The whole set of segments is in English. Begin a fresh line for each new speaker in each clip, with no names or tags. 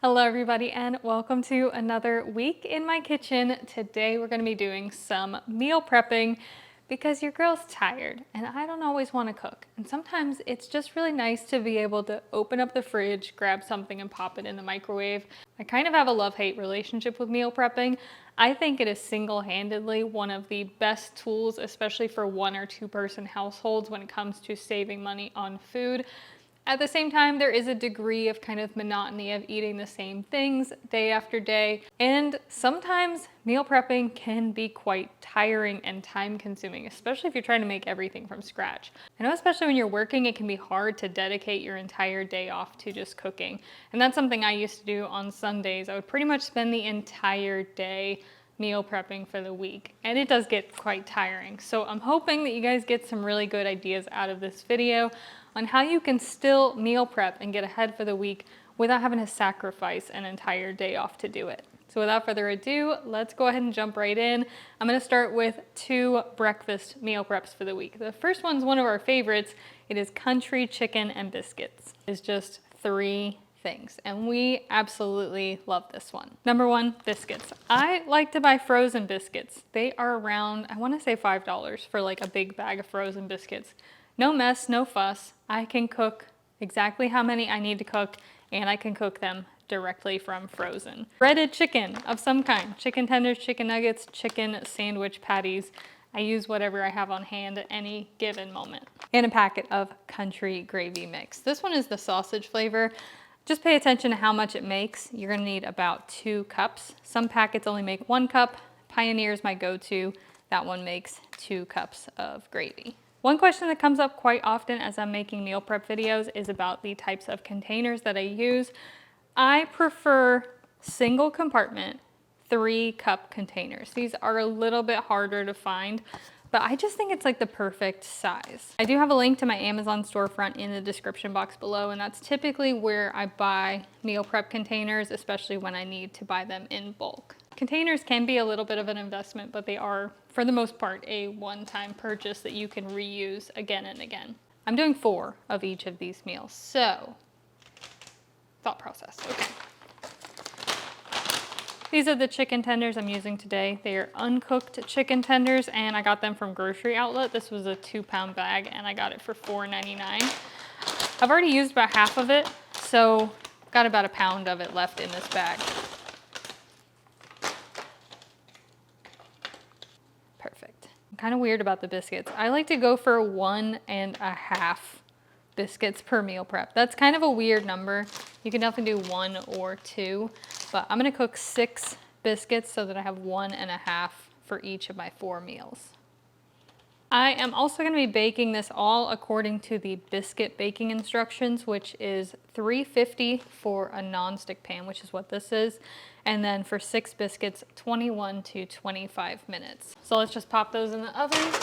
Hello everybody and welcome to another week in my kitchen. Today we're going to be doing some meal prepping because your girl's tired and I don't always want to cook. And sometimes it's just really nice to be able to open up the fridge, grab something and pop it in the microwave. I kind of have a love-hate relationship with meal prepping. I think it is single-handedly one of the best tools, especially for 1 or 2 person households when it comes to saving money on food. At the same time, there is a degree of kind of monotony of eating the same things day after day. And sometimes meal prepping can be quite tiring and time consuming, especially if you're trying to make everything from scratch. I know especially when you're working, it can be hard to dedicate your entire day off to just cooking. And that's something I used to do on Sundays. I would pretty much spend the entire day meal prepping for the week, and it does get quite tiring. So I'm hoping that you guys get some really good ideas out of this video on how you can still meal prep and get ahead for the week without having to sacrifice an entire day off to do it. So without further ado, let's go ahead and jump right in. I'm going to start with 2 breakfast meal preps for the week. The first one's one of our favorites. It is country chicken and biscuits. It's just 3 things, and we absolutely love this one. Number 1, biscuits. I like to buy frozen biscuits. They are around, I want to say $5 for like a big bag of frozen biscuits. No mess, no fuss. I can cook exactly how many I need to cook, and I can cook them directly from frozen. Breaded chicken of some kind. Chicken tenders, chicken nuggets, chicken sandwich patties. I use whatever I have on hand at any given moment. And a packet of country gravy mix. This one is the sausage flavor. Just pay attention to how much it makes. You're gonna need about 2 cups. Some packets only make 1 cup. Pioneer is my go-to. That one makes 2 cups of gravy. One question that comes up quite often as I'm making meal prep videos is about the types of containers that I use. I prefer single compartment 3-cup containers. These are a little bit harder to find, but I just think it's like the perfect size. I do have a link to my Amazon storefront in the description box below, and that's typically where I buy meal prep containers, especially when I need to buy them in bulk. Containers can be a little bit of an investment, but they are, for the most part, a one-time purchase that you can reuse again and again. I'm doing 4 of each of these meals, so thought process, okay. These are the chicken tenders I'm using today. They are uncooked chicken tenders, and I got them from Grocery Outlet. This was a 2-pound bag, and I got it for $4.99. I've already used about half of it, so I've got about a pound of it left in this bag. Perfect. I'm kind of weird about the biscuits. I like to go for 1.5 biscuits per meal prep. That's kind of a weird number. You can definitely do 1 or 2, but I'm gonna cook 6 biscuits so that I have 1.5 for each of my 4 meals. I am also gonna be baking this all according to the biscuit baking instructions, which is 350 for a non-stick pan, which is what this is. And then for 6 biscuits, 21 to 25 minutes. So let's just pop those in the oven,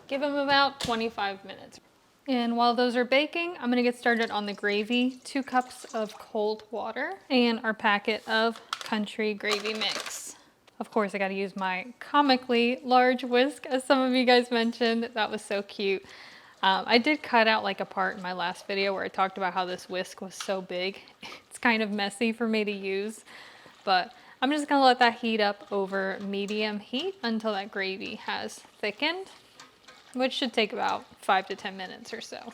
give them about 25 minutes. And while those are baking, I'm gonna get started on the gravy. 2 cups of cold water and our packet of country gravy mix. Of course, I gotta use my comically large whisk, as some of you guys mentioned. That was so cute. I did cut out like a part in my last video where I talked about how this whisk was so big. It's kind of messy for me to use, but I'm just gonna let that heat up over medium heat until that gravy has thickened, which should take about 5 to 10 minutes or so.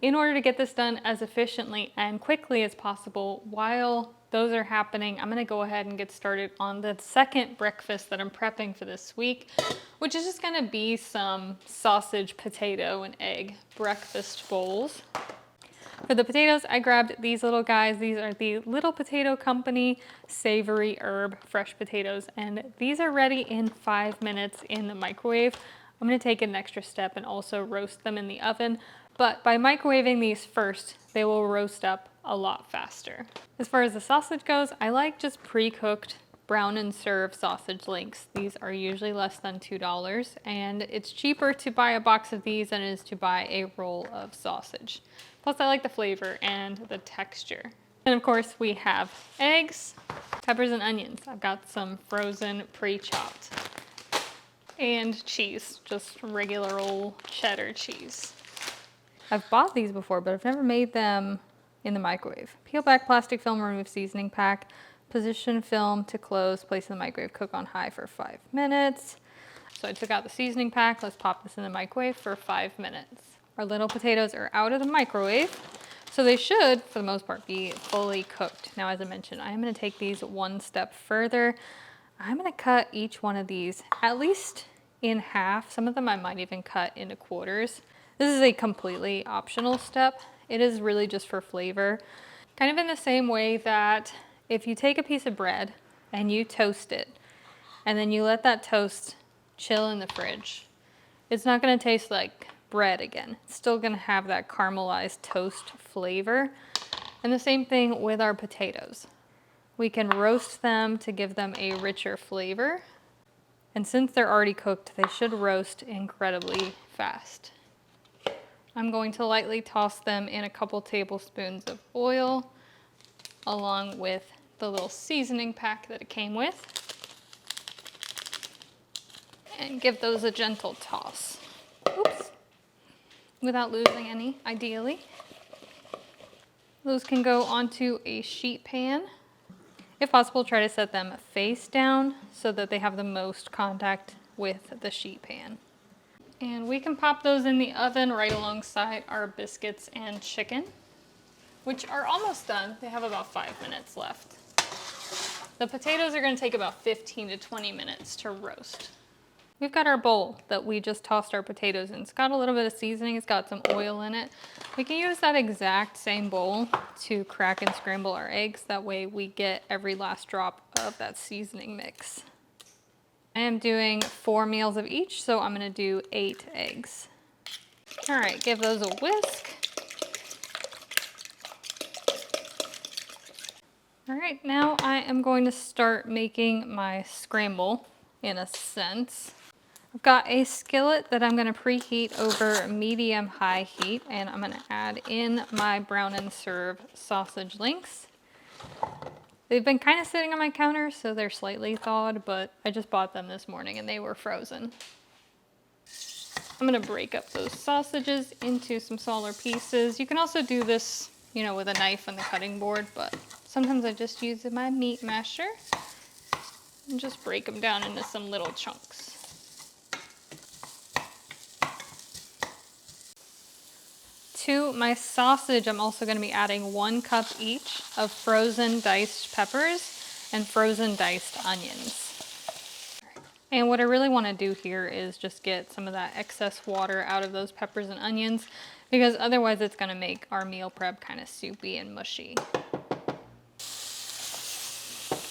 In order to get this done as efficiently and quickly as possible, while those are happening, I'm gonna go ahead and get started on the second breakfast that I'm prepping for this week, which is just gonna be some sausage, potato, and egg breakfast bowls. For the potatoes, I grabbed these little guys. These are the Little Potato Company Savory Herb Fresh Potatoes, and these are ready in 5 minutes in the microwave. I'm gonna take an extra step and also roast them in the oven, but by microwaving these first, they will roast up a lot faster. As far as the sausage goes, I like just pre-cooked brown and serve sausage links. These are usually less than $2, and it's cheaper to buy a box of these than it is to buy a roll of sausage. Plus, I like the flavor and the texture. And of course, we have eggs, peppers, and onions. I've got some frozen pre-chopped. And cheese, just regular old cheddar cheese. I've bought these before, but I've never made them in the microwave. Peel back plastic film, remove seasoning pack, position film to close, place in the microwave, cook on high for 5 minutes. So I took out the seasoning pack. Let's pop this in the microwave for 5 minutes. Our little potatoes are out of the microwave, so they should, for the most part, be fully cooked. Now, as I mentioned, I'm gonna take these one step further. I'm gonna cut each one of these at least in half. Some of them I might even cut into quarters. This is a completely optional step. It is really just for flavor. Kind of in the same way that if you take a piece of bread and you toast it, and then you let that toast chill in the fridge, it's not gonna taste like bread again. It's still gonna have that caramelized toast flavor. And the same thing with our potatoes. We can roast them to give them a richer flavor. And since they're already cooked, they should roast incredibly fast. I'm going to lightly toss them in a couple tablespoons of oil, along with the little seasoning pack that it came with, and give those a gentle toss. Oops. Without losing any, ideally. Those can go onto a sheet pan. If possible, try to set them face down so that they have the most contact with the sheet pan. And we can pop those in the oven right alongside our biscuits and chicken, which are almost done. They have about 5 minutes left. The potatoes are going to take about 15 to 20 minutes to roast. We've got our bowl that we just tossed our potatoes in. It's got a little bit of seasoning. It's got some oil in it. We can use that exact same bowl to crack and scramble our eggs. That way we get every last drop of that seasoning mix. I am doing 4 meals of each, so I'm gonna do 8 eggs. All right, give those a whisk. All right, now I am going to start making my scramble in a sense. I've got a skillet that I'm gonna preheat over medium-high heat, and I'm gonna add in my brown and serve sausage links. They've been kind of sitting on my counter, so they're slightly thawed, but I just bought them this morning and they were frozen. I'm gonna break up those sausages into some smaller pieces. You can also do this, with a knife on the cutting board, but sometimes I just use my meat masher and just break them down into some little chunks. To my sausage, I'm also going to be adding 1 cup each of frozen diced peppers and frozen diced onions. And what I really want to do here is just get some of that excess water out of those peppers and onions, because otherwise it's going to make our meal prep kind of soupy and mushy.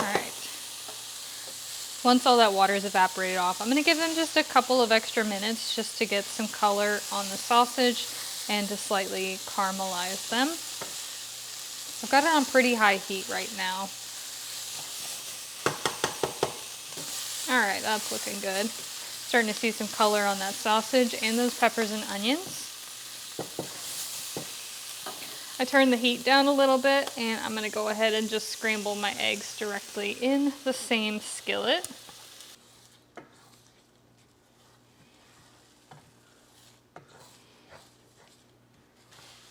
All right. Once all that water is evaporated off, I'm going to give them just a couple of extra minutes just to get some color on the sausage and to slightly caramelize them. I've got it on pretty high heat right now. All right, that's looking good. Starting to see some color on that sausage and those peppers and onions. I turned the heat down a little bit, and I'm gonna go ahead and just scramble my eggs directly in the same skillet.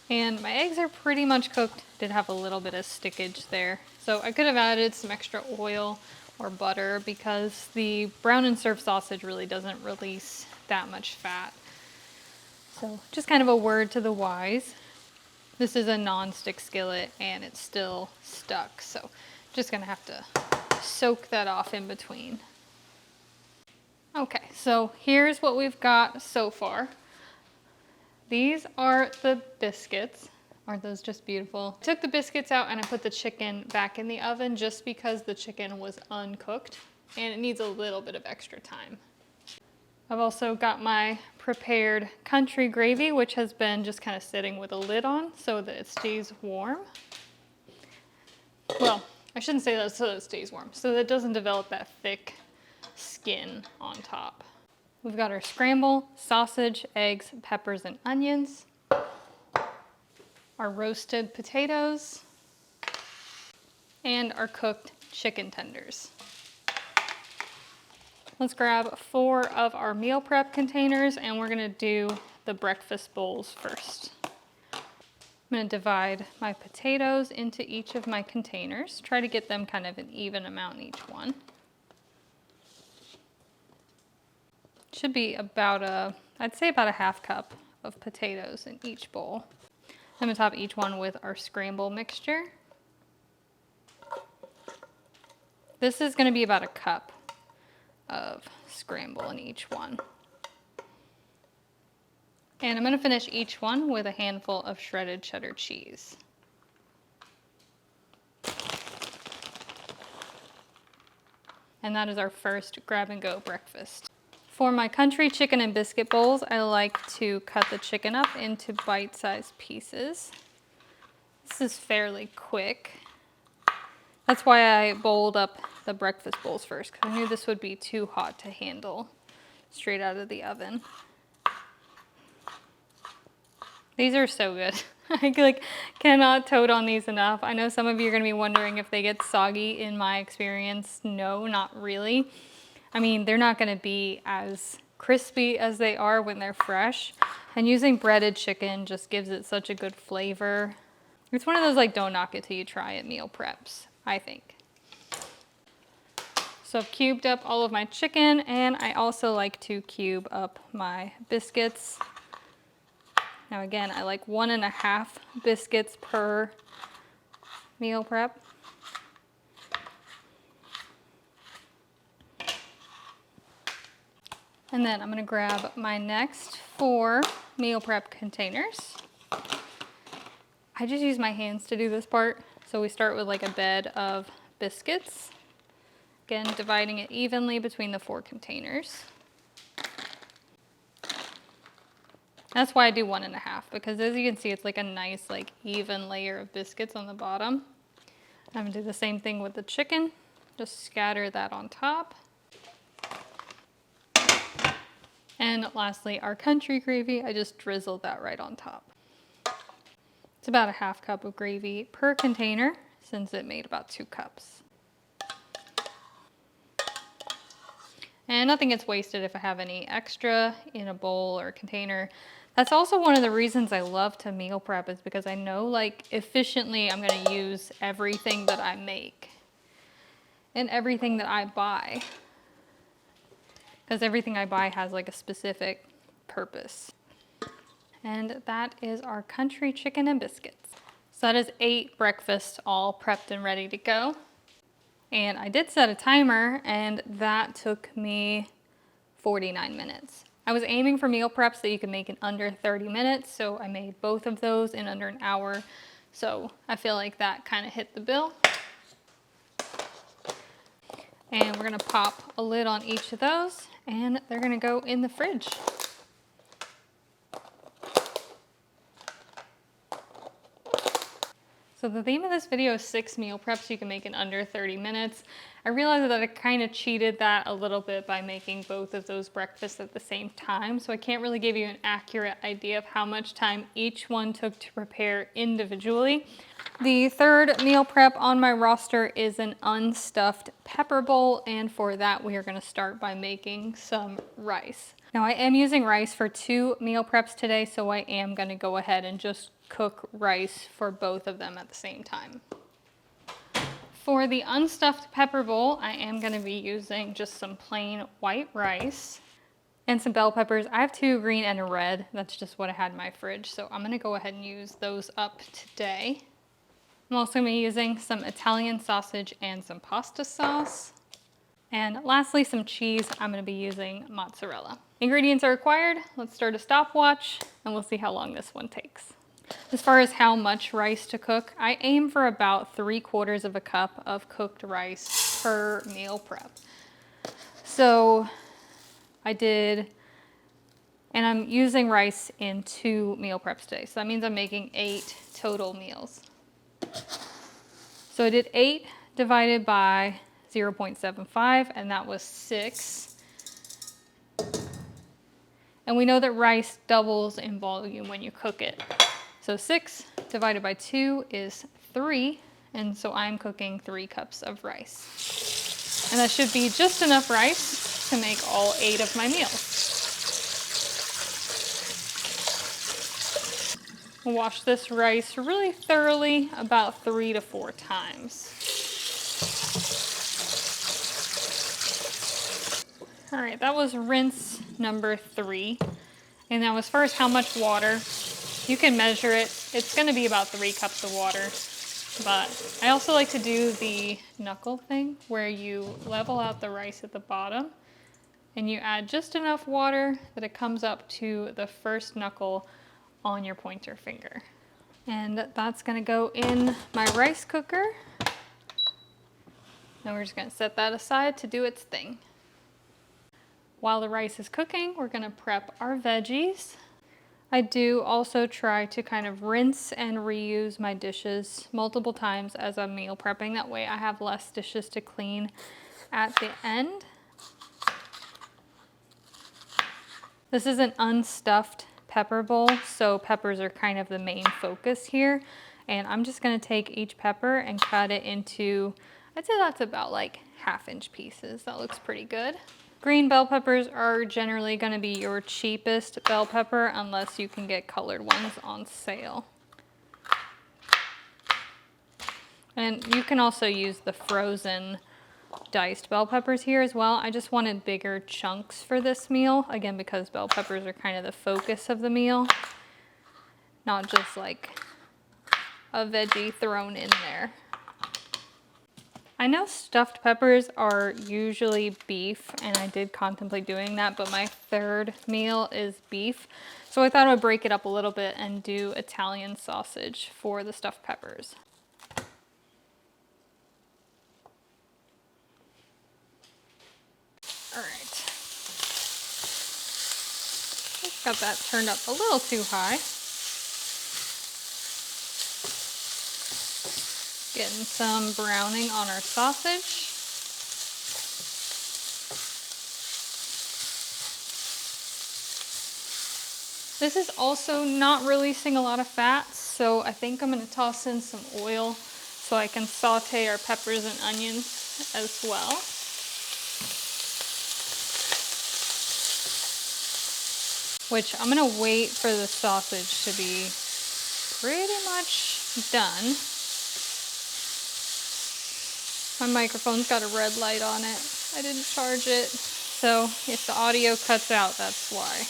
And my eggs are pretty much cooked. Did have a little bit of stickage there. So I could have added some extra oil or butter because the brown and serve sausage really doesn't release that much fat. So just kind of a word to the wise. This is a non-stick skillet and it's still stuck. So just gonna have to soak that off in between. Okay, so here's what we've got so far. These are the biscuits. Aren't those just beautiful? I took the biscuits out and I put the chicken back in the oven just because the chicken was uncooked and it needs a little bit of extra time. I've also got my prepared country gravy, which has been just kind of sitting with a lid on so that it stays warm. Well, I shouldn't say that so that it stays warm, so that it doesn't develop that thick skin on top. We've got our scramble, sausage, eggs, peppers, and onions, our roasted potatoes, and our cooked chicken tenders. Let's grab 4 of our meal prep containers and we're gonna do the breakfast bowls first. I'm I'm going to divide my potatoes into each of my containers. Try to get them kind of an even amount in each one. Should be about I'd say about a half cup of potatoes in each bowl. I'm going to top each one with our scramble mixture. This is going to be about a cup of scramble in each one. And I'm going to finish each one with a handful of shredded cheddar cheese. And that is our first grab-and-go breakfast. For my country chicken and biscuit bowls, I like to cut the chicken up into bite-sized pieces. This is fairly quick. That's why I bowled up the breakfast bowls first, because I knew this would be too hot to handle straight out of the oven. These are so good. I cannot toad on these enough. I know some of you are going to be wondering if they get soggy. In my experience, no, not really. I mean, they're not going to be as crispy as they are when they're fresh. And using breaded chicken just gives it such a good flavor. It's one of those don't knock it till you try it meal preps, I think. So I've cubed up all of my chicken, and I also like to cube up my biscuits. Now again, I like 1.5 biscuits per meal prep. And then I'm going to grab my next 4 meal prep containers. I just use my hands to do this part. So we start with a bed of biscuits. Again, dividing it evenly between the 4 containers. That's why I do 1.5, because as you can see, it's a nice, even layer of biscuits on the bottom. I'm gonna do the same thing with the chicken. Just scatter that on top. And lastly, our country gravy, I just drizzled that right on top. It's about a half cup of gravy per container, since it made about 2 cups. And nothing gets wasted if I have any extra in a bowl or container. That's also one of the reasons I love to meal prep, is because I know efficiently I'm going to use everything that I make and everything that I buy, because everything I buy has a specific purpose. And that is our country chicken and biscuits. So that is 8 breakfasts all prepped and ready to go. And I did set a timer, and that took me 49 minutes. I was aiming for meal preps that you can make in under 30 minutes, so I made both of those in under an hour. So I feel like that kind of hit the bill. And we're gonna pop a lid on each of those, and they're gonna go in the fridge. So the theme of this video is 6 meal preps you can make in under 30 minutes. I realized that I kind of cheated that a little bit by making both of those breakfasts at the same time, so I can't really give you an accurate idea of how much time each one took to prepare individually. The third meal prep on my roster is an unstuffed pepper bowl, and for that we are going to start by making some rice. Now I am using rice for 2 meal preps today, so I am going to go ahead and just cook rice for both of them at the same time. For the unstuffed pepper bowl, I am going to be using just some plain white rice and some bell peppers. I have 2 green and a red. That's just what I had in my fridge, so I'm going to go ahead and use those up today. I'm also going to be using some Italian sausage and some pasta sauce. And lastly, some cheese. I'm going to be using mozzarella. Ingredients are required. Let's start a stopwatch, and we'll see how long this one takes. As far as how much rice to cook, I aim for about 3/4 of a cup of cooked rice per meal prep. So I did, and I'm using rice in 2 meal preps today. So that means I'm making 8 total meals. So I did 8 divided by 0.75, and that was 6. And we know that rice doubles in volume when you cook it. So 6 divided by 2 is 3, and so I'm cooking 3 cups of rice. And that should be just enough rice to make all 8 of my meals. Wash this rice really thoroughly, about 3 to 4 times. All right, that was rinse number 3. And now as far as how much water, you can measure it. It's gonna be about 3 cups of water. But I also like to do the knuckle thing where you level out the rice at the bottom and you add just enough water that it comes up to the first knuckle on your pointer finger. And that's gonna go in my rice cooker. Now we're just gonna set that aside to do its thing. While the rice is cooking, we're gonna prep our veggies. I do also try to kind of rinse and reuse my dishes multiple times as I'm meal prepping. That way I have less dishes to clean at the end. This is an unstuffed pepper bowl, so peppers are kind of the main focus here. And I'm just gonna take each pepper and cut it into, I'd say that's about like 1/2-inch pieces. That looks pretty good. Green bell peppers are generally gonna be your cheapest bell pepper unless you can get colored ones on sale. And you can also use the frozen diced bell peppers here as well. I just wanted bigger chunks for this meal, again, because bell peppers are kind of the focus of the meal, not just like a veggie thrown in there. I know stuffed peppers are usually beef, and I did contemplate doing that, but my third meal is beef. So I thought I would break it up a little bit and do Italian sausage for the stuffed peppers. All right. Got that turned up a little too high. Getting some browning on our sausage. This is also not releasing a lot of fats, so I think I'm going to toss in some oil so I can saute our peppers and onions as well. Which I'm going to wait for the sausage to be pretty much done. My microphone's got a red light on it. I didn't charge it, so if the audio cuts out, that's why.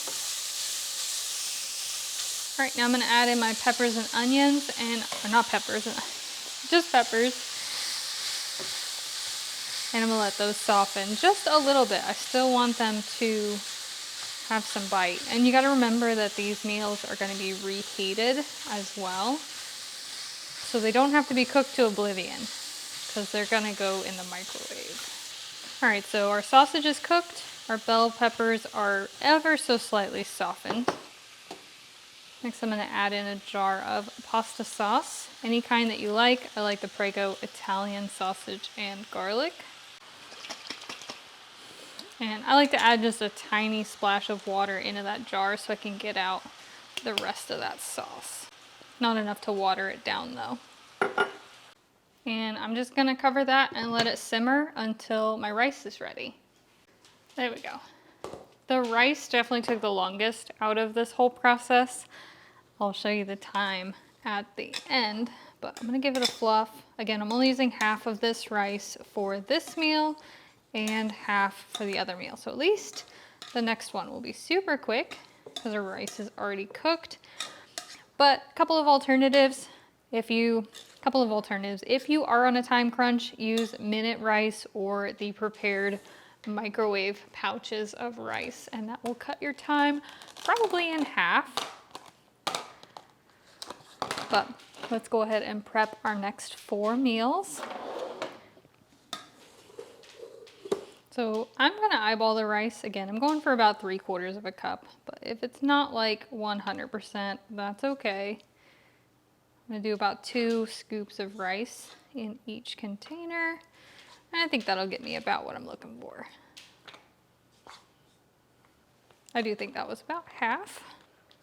All right, now I'm gonna add in my peppers and onions, or not peppers, just peppers. And I'm gonna let those soften just a little bit. I still want them to have some bite. And you gotta remember that these meals are gonna be reheated as well. So they don't have to be cooked to oblivion, because they're gonna go in the microwave. All right, so our sausage is cooked. Our bell peppers are ever so slightly softened. Next, I'm gonna add in a jar of pasta sauce, any kind that you like. I like the Prego Italian sausage and garlic. And I like to add just a tiny splash of water into that jar so I can get out the rest of that sauce. Not enough to water it down though. And I'm just gonna cover that and let it simmer until my rice is ready. There we go. The rice definitely took the longest out of this whole process. I'll show you the time at the end, but I'm gonna give it a fluff. Again, I'm only using half of this rice for this meal and half for the other meal. So at least the next one will be super quick because our rice is already cooked. But a couple of alternatives. If you are on a time crunch, use minute rice or the prepared microwave pouches of rice, and that will cut your time probably in half. But let's go ahead and prep our next 4 meals. So I'm gonna eyeball the rice. Again, I'm going for about 3/4 of a cup, but if it's not like 100%, that's okay. I'm gonna do about 2 scoops of rice in each container. And I think that'll get me about what I'm looking for. I do think that was about half.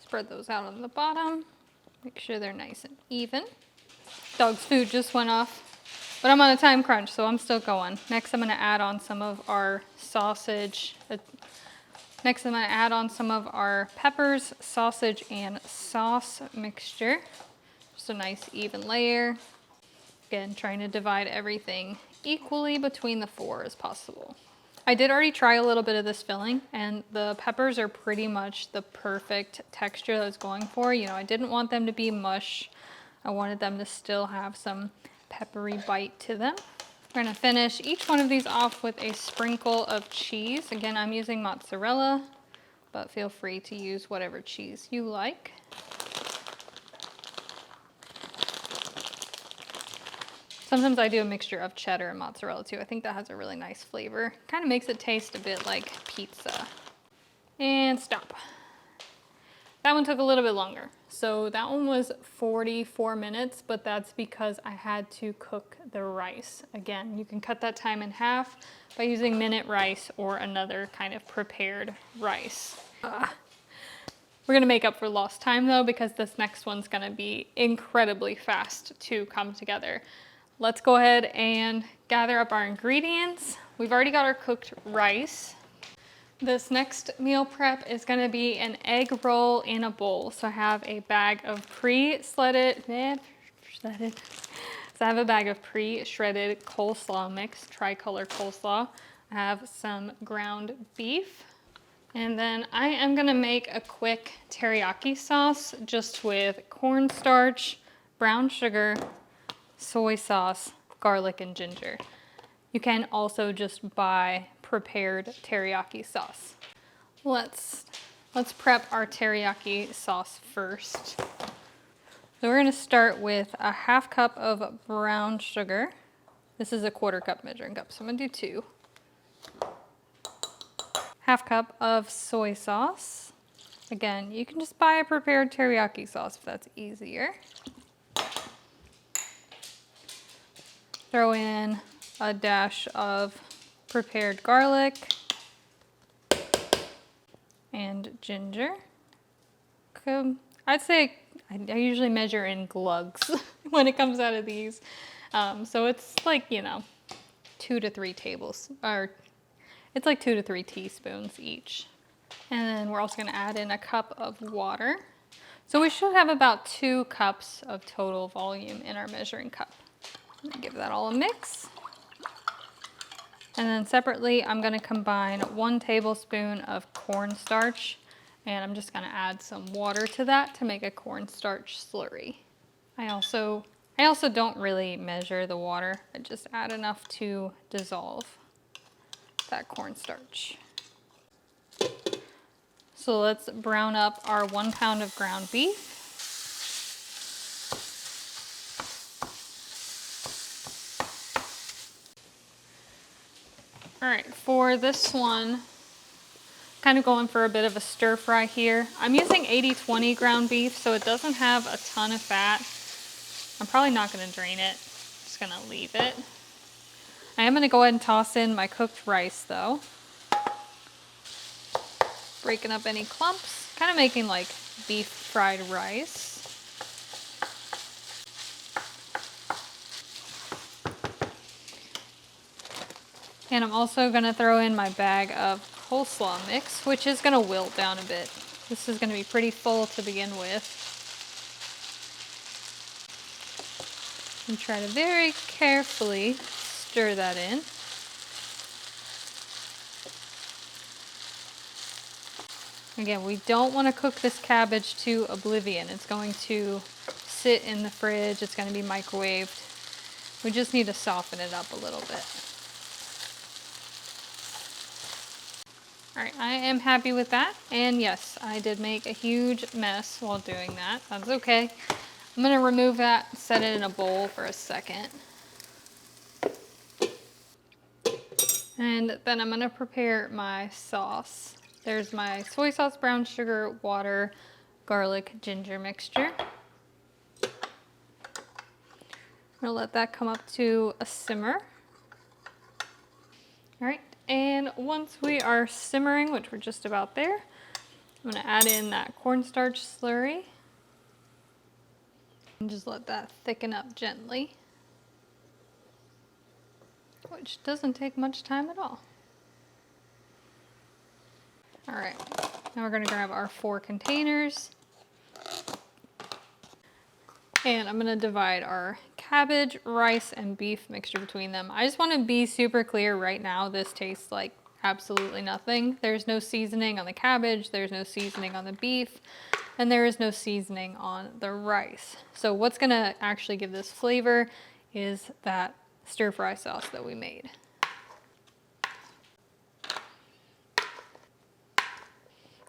Spread those out on the bottom. Make sure they're nice and even. Dog's food just went off, but I'm on a time crunch, so I'm still going. Next, I'm gonna add on some of our sausage, Next, I'm going to add on some of our peppers, sausage, and sauce mixture. Just a nice even layer. Again, trying to divide everything equally between the 4 as possible. I did already try a little bit of this filling, and the peppers are pretty much the perfect texture that I was going for. You know, I didn't want them to be mush. I wanted them to still have some peppery bite to them. We're gonna finish each one of these off with a sprinkle of cheese. Again, I'm using mozzarella, but feel free to use whatever cheese you like. Sometimes I do a mixture of cheddar and mozzarella too. I think that has a really nice flavor. Kind of makes it taste a bit like pizza. And stop. That one took a little bit longer. So that one was 44 minutes, but that's because I had to cook the rice. Again, you can cut that time in half by using minute rice or another kind of prepared rice. We're gonna make up for lost time though, because this next one's gonna be incredibly fast to come together. Let's go ahead and gather up our ingredients. We've already got our cooked rice. This next meal prep is gonna be an egg roll in a bowl. So I have a bag of pre-shredded coleslaw mix, tricolor coleslaw. I have some ground beef. And then I am gonna make a quick teriyaki sauce just with cornstarch, brown sugar, soy sauce, garlic, and ginger. You can also just buy prepared teriyaki sauce. Let's prep our teriyaki sauce first. So we're gonna start with a 1/2 cup of brown sugar. This is a 1/4 cup measuring cup, so I'm gonna do 2. 1/2 cup of soy sauce. Again, you can just buy a prepared teriyaki sauce if that's easier. Throw in a dash of prepared garlic and ginger. I'd say I usually measure in glugs when it comes out of these. So it's like, you know, 2 to 3 it's like 2 to 3 teaspoons each. And then we're also gonna add in a cup of water. So we should have about 2 cups of total volume in our measuring cup. Give that all a mix. And then separately, I'm gonna combine 1 tablespoon of cornstarch, and I'm just gonna add some water to that to make a cornstarch slurry. I also don't really measure the water. I just add enough to dissolve that cornstarch. So let's brown up our 1 pound of ground beef. All right, for this one, kind of going for a bit of a stir fry here. I'm using 80/20 ground beef, so it doesn't have a ton of fat. I'm probably not gonna drain it, just gonna leave it. I am gonna go ahead and toss in my cooked rice though. Breaking up any clumps, kind of making like beef fried rice. And I'm also gonna throw in my bag of coleslaw mix, which is gonna wilt down a bit. This is gonna be pretty full to begin with. And try to very carefully stir that in. Again, we don't wanna cook this cabbage to oblivion. It's going to sit in the fridge, it's gonna be microwaved. We just need to soften it up a little bit. All right, I am happy with that. And yes, I did make a huge mess while doing that. That's okay. I'm gonna remove that, set it in a bowl for a second. And then I'm gonna prepare my sauce. There's my soy sauce, brown sugar, water, garlic, ginger mixture. I'm gonna let that come up to a simmer. All right. And once we are simmering, which we're just about there, I'm gonna add in that cornstarch slurry and just let that thicken up gently, which doesn't take much time at all. All right, now we're gonna grab our 4 containers. And I'm gonna divide our cabbage, rice, and beef mixture between them. I just wanna be super clear right now, this tastes like absolutely nothing. There's no seasoning on the cabbage, there's no seasoning on the beef, and there is no seasoning on the rice. So what's gonna actually give this flavor is that stir fry sauce that we made.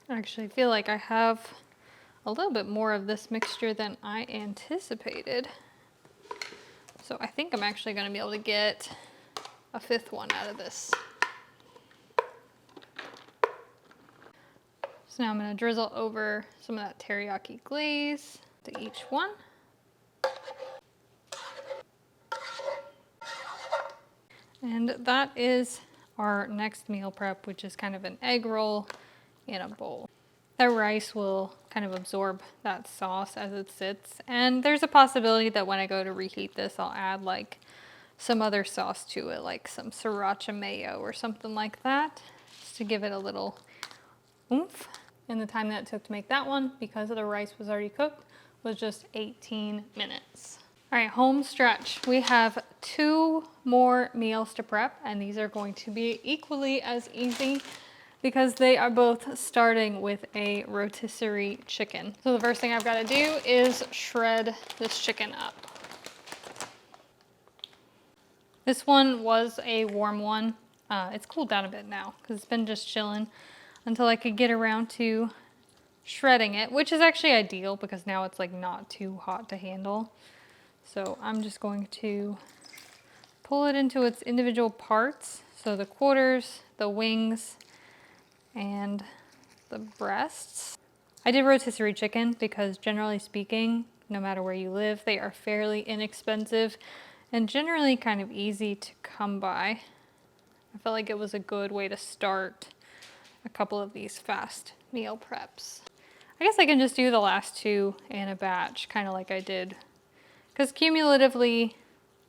Actually, I feel like I have a little bit more of this mixture than I anticipated. So I think I'm actually gonna be able to get a 5th one out of this. So now I'm gonna drizzle over some of that teriyaki glaze to each one. And that is our next meal prep, which is kind of an egg roll in a bowl. The rice will kind of absorb that sauce as it sits. And there's a possibility that when I go to reheat this, I'll add like some other sauce to it, like some sriracha mayo or something like that, just to give it a little oomph. And the time that it took to make that one, because the rice was already cooked, was just 18 minutes. All right, home stretch. We have 2 more meals to prep, and these are going to be equally as easy because they are both starting with a rotisserie chicken. So the first thing I've got to do is shred this chicken up. This one was a warm one. It's cooled down a bit now because it's been just chilling until I could get around to shredding it, which is actually ideal because now it's like not too hot to handle. So I'm just going to pull it into its individual parts. So the quarters, the wings, and the breasts. I did rotisserie chicken because generally speaking, no matter where you live, they are fairly inexpensive and generally kind of easy to come by. I felt like it was a good way to start a couple of these fast meal preps. I guess I can just do the last 2 in a batch, kind of like I did. Because cumulatively,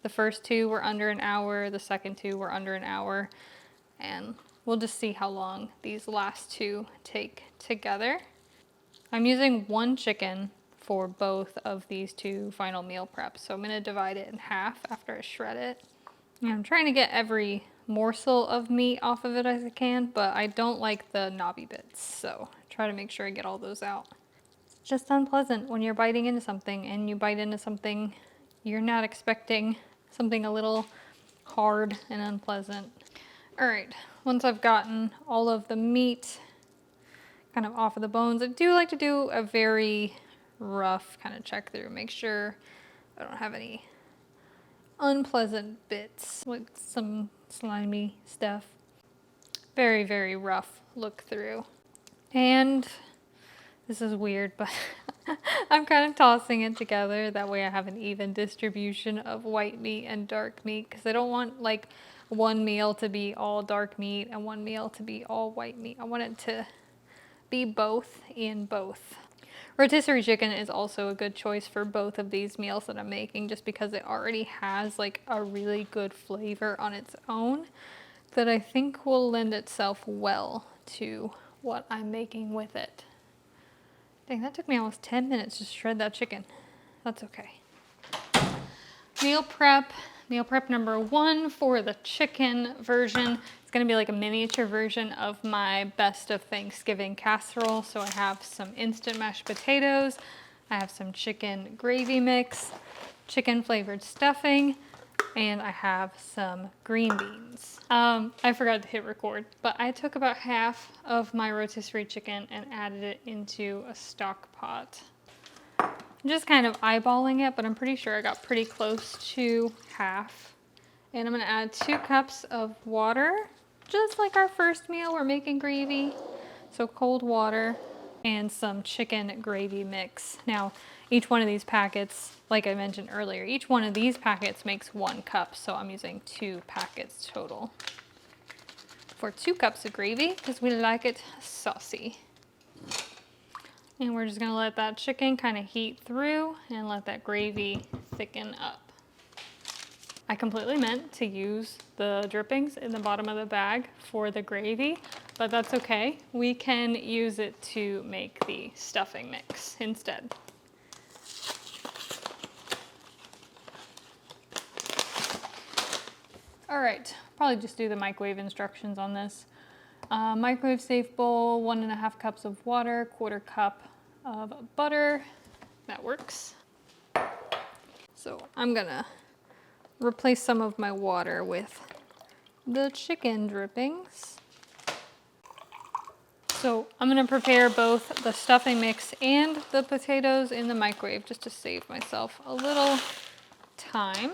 the first 2 were under an hour, the second 2 were under an hour, and we'll just see how long these last 2 take together. I'm using 1 chicken for both of these 2 final meal preps, so I'm gonna divide it in half after I shred it. And I'm trying to get every morsel of meat off of it as I can, but I don't like the knobby bits, so try to make sure I get all those out. It's just unpleasant when you're biting into something and you bite into something you're not expecting, something a little hard and unpleasant. All right, once I've gotten all of the meat kind of off of the bones, I do like to do a very rough kind of check through, make sure I don't have any unpleasant bits, like some slimy stuff. Very, very rough look through. And this is weird, but I'm kind of tossing it together. That way I have an even distribution of white meat and dark meat, because I don't want like one meal to be all dark meat and one meal to be all white meat. I want it to be both in both. Rotisserie chicken is also a good choice for both of these meals that I'm making, just because it already has like a really good flavor on its own that I think will lend itself well to what I'm making with it. Dang, that took me almost 10 minutes to shred that chicken. That's okay. Meal prep number 1 for the chicken version. It's gonna be like a miniature version of my best of Thanksgiving casserole. So I have some instant mashed potatoes, I have some chicken gravy mix, chicken flavored stuffing, and I have some green beans. I forgot to hit record, but I took about half of my rotisserie chicken and added it into a stock pot. I'm just kind of eyeballing it, but I'm pretty sure I got pretty close to half. And I'm gonna add 2 cups of water, just like our first meal, we're making gravy. So cold water and some chicken gravy mix. Now, each one of these packets, like I mentioned earlier, each one of these packets makes 1 cup, so I'm using 2 packets total for 2 cups of gravy, because we like it saucy. And we're just gonna let that chicken kind of heat through and let that gravy thicken up. I completely meant to use the drippings in the bottom of the bag for the gravy, but that's okay. We can use it to make the stuffing mix instead. All right, probably just do the microwave instructions on this. Microwave safe bowl, 1.5 cups of water, 1/4 cup of butter. That works. So I'm gonna replace some of my water with the chicken drippings. So I'm gonna prepare both the stuffing mix and the potatoes in the microwave just to save myself a little time.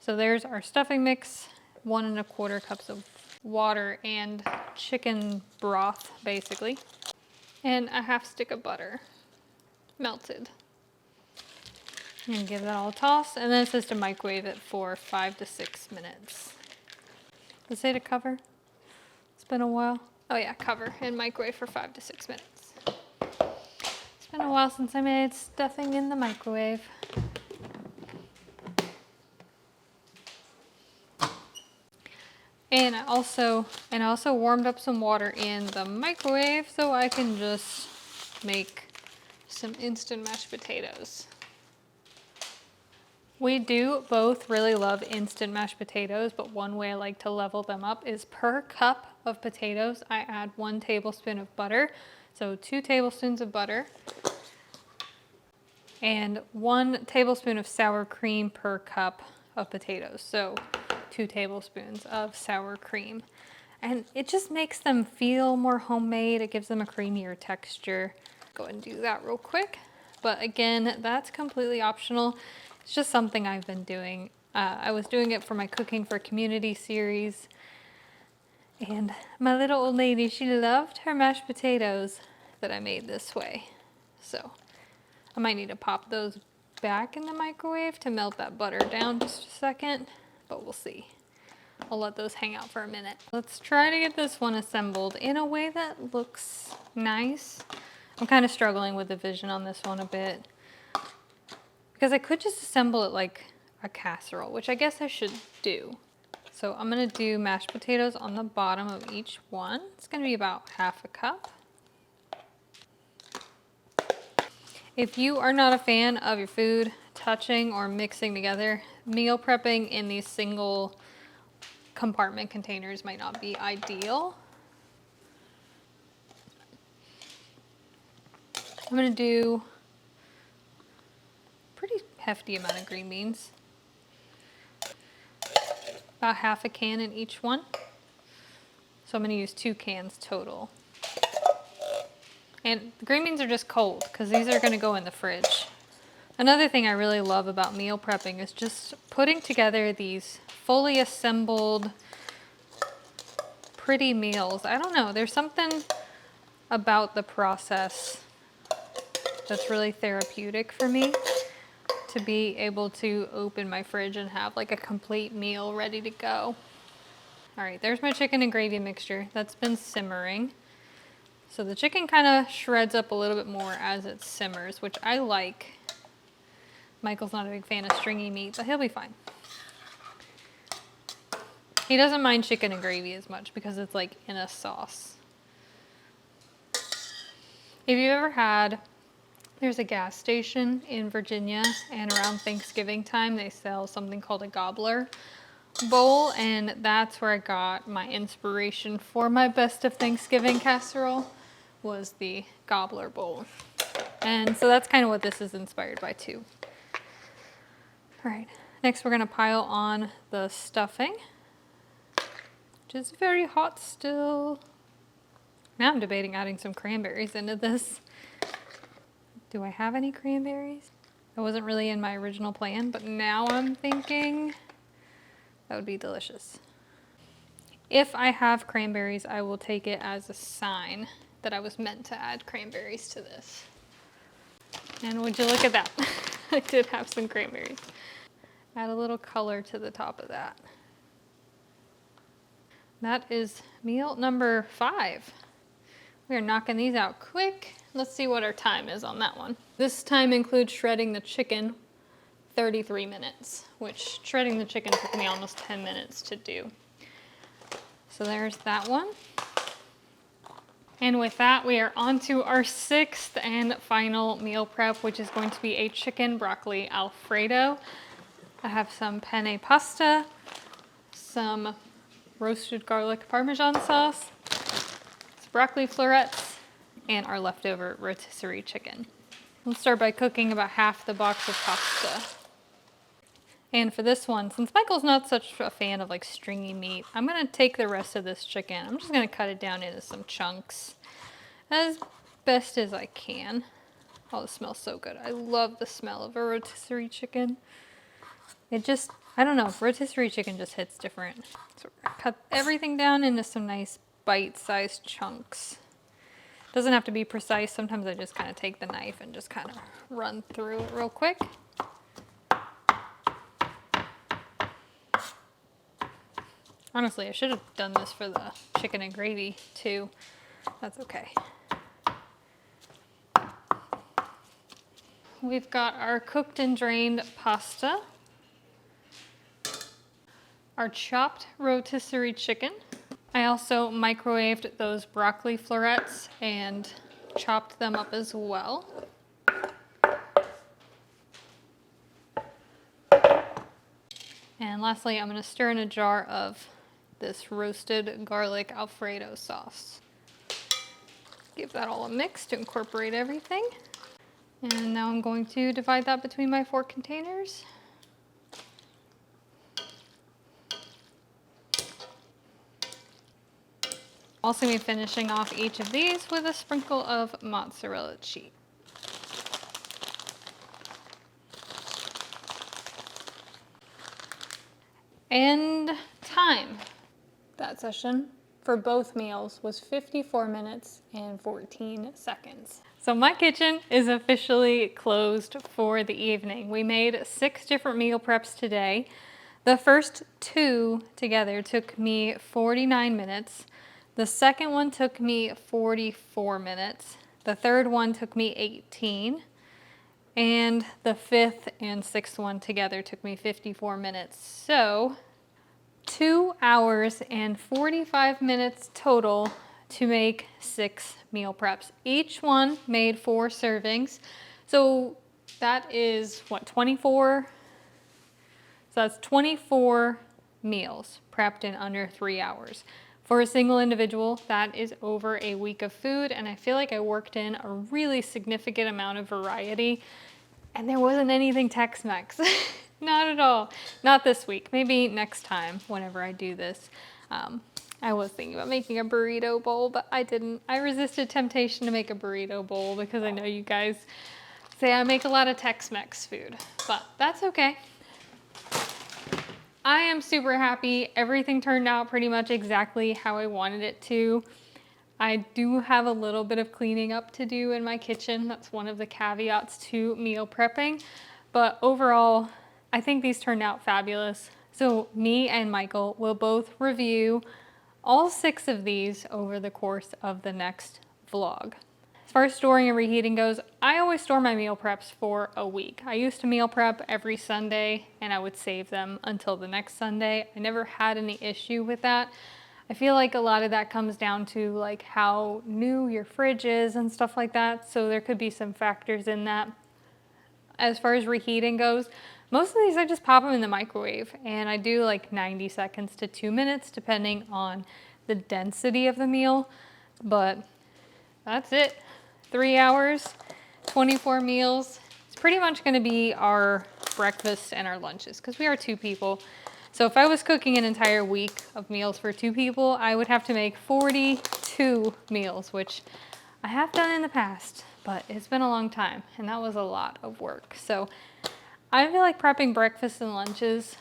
So there's our stuffing mix, 1.25 cups of water and chicken broth, basically, and a 1/2 stick of butter, melted. And give that all a toss, and then it says to microwave it for 5 to 6 minutes. Does it say to cover? It's been a while. Oh yeah, cover and microwave for 5 to 6 minutes. It's been a while since I made stuffing in the microwave. And I also warmed up some water in the microwave so I can just make some instant mashed potatoes. We do both really love instant mashed potatoes, but one way I like to level them up is per cup of potatoes, I add 1 tablespoon of butter. So 2 tablespoons of butter and 1 tablespoon of sour cream per cup of potatoes. So 2 tablespoons of sour cream. And it just makes them feel more homemade. It gives them a creamier texture. Go ahead and do that real quick. But again, that's completely optional. It's just something I've been doing. I was doing it for my Cooking for Community series. And my little old lady, she loved her mashed potatoes that I made this way. So I might need to pop those back in the microwave to melt that butter down just a second, but we'll see. I'll let those hang out for a minute. Let's try to get this one assembled in a way that looks nice. I'm kind of struggling with the vision on this one a bit because I could just assemble it like a casserole, which I guess I should do. So I'm gonna do mashed potatoes on the bottom of each one. It's gonna be about 1/2 cup. If you are not a fan of your food touching or mixing together, meal prepping in these single compartment containers might not be ideal. I'm gonna do a pretty hefty amount of green beans. About 1/2 can in each one. So I'm gonna use 2 cans total. And the green beans are just cold because these are gonna go in the fridge. Another thing I really love about meal prepping is just putting together these fully assembled, pretty meals. I don't know, there's something about the process that's really therapeutic for me to be able to open my fridge and have like a complete meal ready to go. All right, there's my chicken and gravy mixture that's been simmering. So the chicken kind of shreds up a little bit more as it simmers, which I like. Michael's not a big fan of stringy meat, but he'll be fine. He doesn't mind chicken and gravy as much because it's like in a sauce. If you've ever had, there's a gas station in Virginia, and around Thanksgiving time they sell something called a gobbler bowl, and that's where I got my inspiration for my best of Thanksgiving casserole, was the gobbler bowl. And so that's kind of what this is inspired by too. All right, next we're gonna pile on the stuffing, which is very hot still. Now I'm debating adding some cranberries into this. Do I have any cranberries? That wasn't really in my original plan, but now I'm thinking that would be delicious. If I have cranberries, I will take it as a sign that I was meant to add cranberries to this. And would you look at that? I did have some cranberries. Add a little color to the top of that. That is meal number 5. We are knocking these out quick. Let's see what our time is on that one. This time includes shredding the chicken, 33 minutes, which shredding the chicken took me almost 10 minutes to do. So there's that one. And with that, we are on to our 6th and final meal prep, which is going to be a chicken broccoli alfredo. I have some penne pasta, some roasted garlic parmesan sauce, some broccoli florets, and our leftover rotisserie chicken. We'll start by cooking about half the box of pasta. And for this one, since Michael's not such a fan of like stringy meat, I'm gonna take the rest of this chicken. I'm just gonna cut it down into some chunks as best as I can. Oh, it smells so good. I love the smell of a rotisserie chicken. It just, I don't know, rotisserie chicken just hits different. So we're gonna cut everything down into some nice bite-sized chunks. Doesn't have to be precise. Sometimes I just kind of take the knife and just kind of run through it real quick. Honestly, I should have done this for the chicken and gravy too. That's okay. We've got our cooked and drained pasta, our chopped rotisserie chicken. I also microwaved those broccoli florets and chopped them up as well. And lastly, I'm going to stir in a jar of this roasted garlic alfredo sauce. Give that all a mix to incorporate everything. And now I'm going to divide that between my 4 containers. Also be finishing off each of these with a sprinkle of mozzarella cheese. And time. That session for both meals was 54 minutes and 14 seconds. So my kitchen is officially closed for the evening. We made 6 different meal preps today. The first 2 together took me 49 minutes. The second one took me 44 minutes. The third one took me 18. And the 5th and 6th one together took me 54 minutes. So 2 hours and 45 minutes total to make 6 meal preps. Each one made 4 servings. So that is what, 24? So that's 24 meals prepped in under 3 hours. For a single individual, that is over a week of food, and I feel like I worked in a really significant amount of variety, and there wasn't anything Tex-Mex. Not at all. Not this week. Maybe next time, whenever I do this. I was thinking about making a burrito bowl, but I didn't. I resisted temptation to make a burrito bowl because I know you guys say I make a lot of Tex-Mex food, but that's okay. I am super happy. Everything turned out pretty much exactly how I wanted it to. I do have a little bit of cleaning up to do in my kitchen. That's one of the caveats to meal prepping. But overall, I think these turned out fabulous. So me and Michael will both review all 6 of these over the course of the next vlog. As far as storing and reheating goes, I always store my meal preps for a week. I used to meal prep every Sunday and I would save them until the next Sunday. I never had any issue with that. I feel like a lot of that comes down to like how new your fridge is and stuff like that. So there could be some factors in that. As far as reheating goes, most of these I just pop them in the microwave and I do like 90 seconds to 2 minutes depending on the density of the meal. But that's it. 3 hours, 24 meals. It's pretty much going to be our breakfast and our lunches because we are 2 people. So if I was cooking an entire week of meals for 2 people, I would have to make 42 meals, which I have done in the past, but it's been a long time and that was a lot of work. So I feel like prepping breakfast and lunches,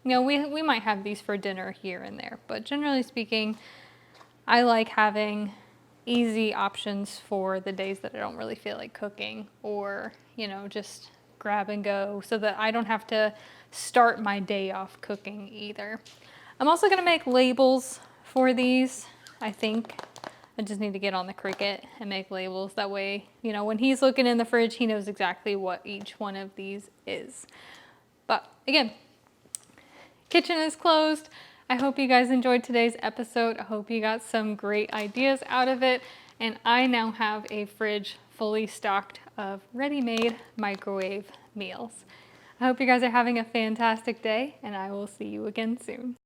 you know, we might have these for dinner here and there, but generally speaking, I like having easy options for the days that I don't really feel like cooking or, you know, just grab and go so that I don't have to start my day off cooking either. I'm also going to make labels for these. I think I just need to get on the Cricut and make labels. That way, you know, when he's looking in the fridge, he knows exactly what each one of these is. But again, kitchen is closed. I hope you guys enjoyed today's episode. I hope you got some great ideas out of it. And I now have a fridge fully stocked of ready-made microwave meals. I hope you guys are having a fantastic day, and I will see you again soon.